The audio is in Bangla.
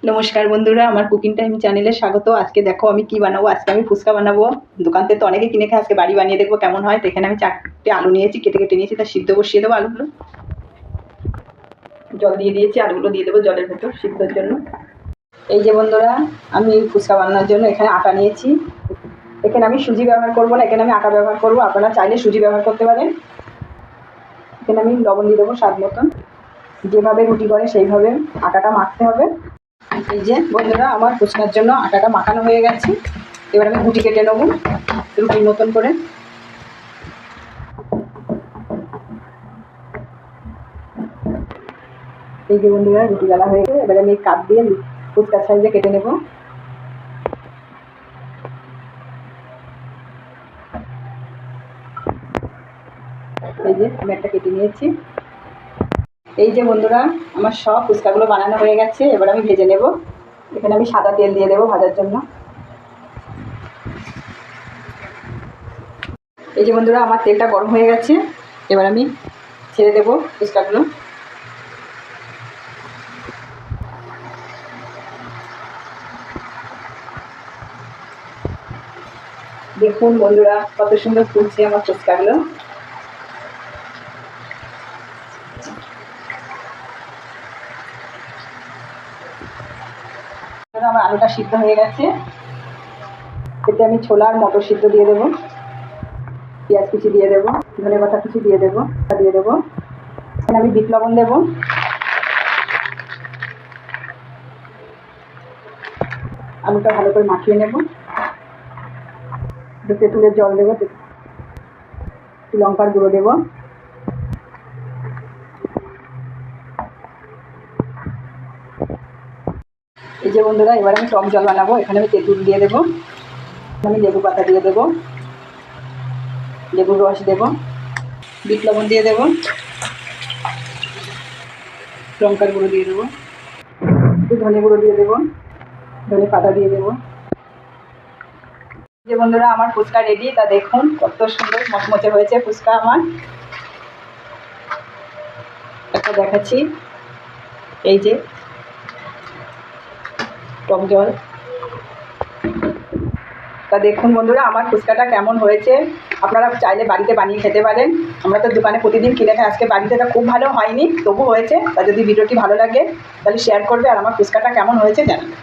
নমস্কার বন্ধুরা, আমার কুকিং টাইম চ্যানেলে স্বাগত। আজকে দেখো আমি কি বানাবো। আজকে আমি ফুচকা বানাবো। দোকান থেকে তো অনেকে কিনে খায়, আজকে বাড়ি বানিয়ে দেখবো কেমন হয়। তো এখানে আমি 4টে আলু নিয়েছি, কেটে কেটে নিয়েছি। তা সিদ্ধ বসিয়ে দেবো আলুগুলো। জল দিয়ে দিয়েছি, আলুগুলো দিয়ে দেবো জলের ভেতর সিদ্ধর জন্য। এই যে বন্ধুরা, আমি ফুচকা বানানোর জন্য এখানে আটা নিয়েছি। এখানে আমি সুজি ব্যবহার করবো না, এখানে আমি আটা ব্যবহার করবো। আপনারা চাইলে সুজি ব্যবহার করতে পারেন। এখানে আমি লবণ দিয়ে দেবো স্বাদ মতন। যেভাবে রুটি করে সেইভাবে আটাটা মাখতে হবে। এই যে বন্ধুরা, আমার ফুচকার জন্য আটাটা মাখানো হয়ে গেছে। এবার আমি গুটি কেটে নেবো রুটির মতন করে। এই যে বন্ধুরা, রুটি বেলা হয়ে গেছে। এবার আমি কাপ দিয়ে ফুচকার সাইজে কেটে নেব। এই যে আমি একটা কেটে নিয়েছি। এই যে বন্ধুরা, আমার সব ফুচকাগুলো বানানো হয়ে গেছে। এবার আমি ভেজে নেব। এখানে আমি সাদা তেল দিয়ে দেবো ভাজার জন্য। এই যে বন্ধুরা, আমার তেলটা গরম হয়ে গেছে। এবার আমি ছেড়ে দেবো ফুচকাগুলো। দেখুন বন্ধুরা, কত সুন্দর ফুলছে আমার ফুচকাগুলো। আমার আলুটা সিদ্ধ হয়ে গেছে। এতে আমি ছোলা আর মটর সিদ্ধ দিয়ে দেবো, পেঁয়াজ কুচি দিয়ে দেবো, ধনেপাতা কুচি দিয়ে দেবো, এখানে আমি বিট লবণ দেবো। আলুটা ভালো করে মাখিয়ে নেব। তেঁতুলের জল দেবো, লঙ্কার গুঁড়ো দেবো। এই যে বন্ধুরা, এবার আমি টক জল বানাবো। এখানে আমি তেঁতুল দিয়ে দেবো, আমি লেবু পাতা দিয়ে দেবো, লেবুর রস দেবো, বিট লবণ দিয়ে দেবো, লঙ্কার গুঁড়ো দিয়ে দেবো, একটু ধনে গুঁড়ো দিয়ে দেবো, ধনে পাতা দিয়ে দেবো। যে বন্ধুরা, আমার ফুচকা রেডি। তা দেখুন কত সুন্দর মচমচে হয়েছে ফুচকা আমার। একটা দেখাচ্ছি, এই যে টক জল। তা দেখুন বন্ধুরা, আমার ফুচকাটা কেমন হয়েছে। আপনারা চাইলে বাড়িতে বানিয়ে খেতে পারেন। আমরা তো দোকানে প্রতিদিন কিনে খাই, আজকে বাড়িতে এটা খুব ভালো হয়নি, তবু হয়েছে। তা যদি ভিডিওটি ভালো লাগে তাহলে শেয়ার করবে, আর আমার ফুচকাটা কেমন হয়েছে জানাবে।